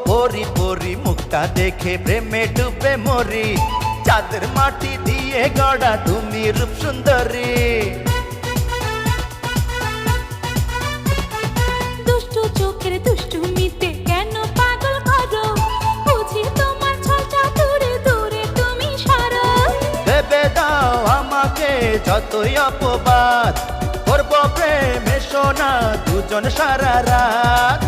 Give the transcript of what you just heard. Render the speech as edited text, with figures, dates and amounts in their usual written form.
পরি পরি মুখটা দেখে প্রেমে ডুবে মরি, চাঁদের মাটি দিয়ে গড়া তুমি রূপ সুন্দরী। দুষ্টু চোখের দুষ্টুমিতে কেন পাগল করো, বুঝি তোমার ছলটা দূরে দূরে তুমি সরো। ভেবে দাও আমাকে যতই অপবাদ, করবো প্রেমে সোনা দুজন সারা রাত।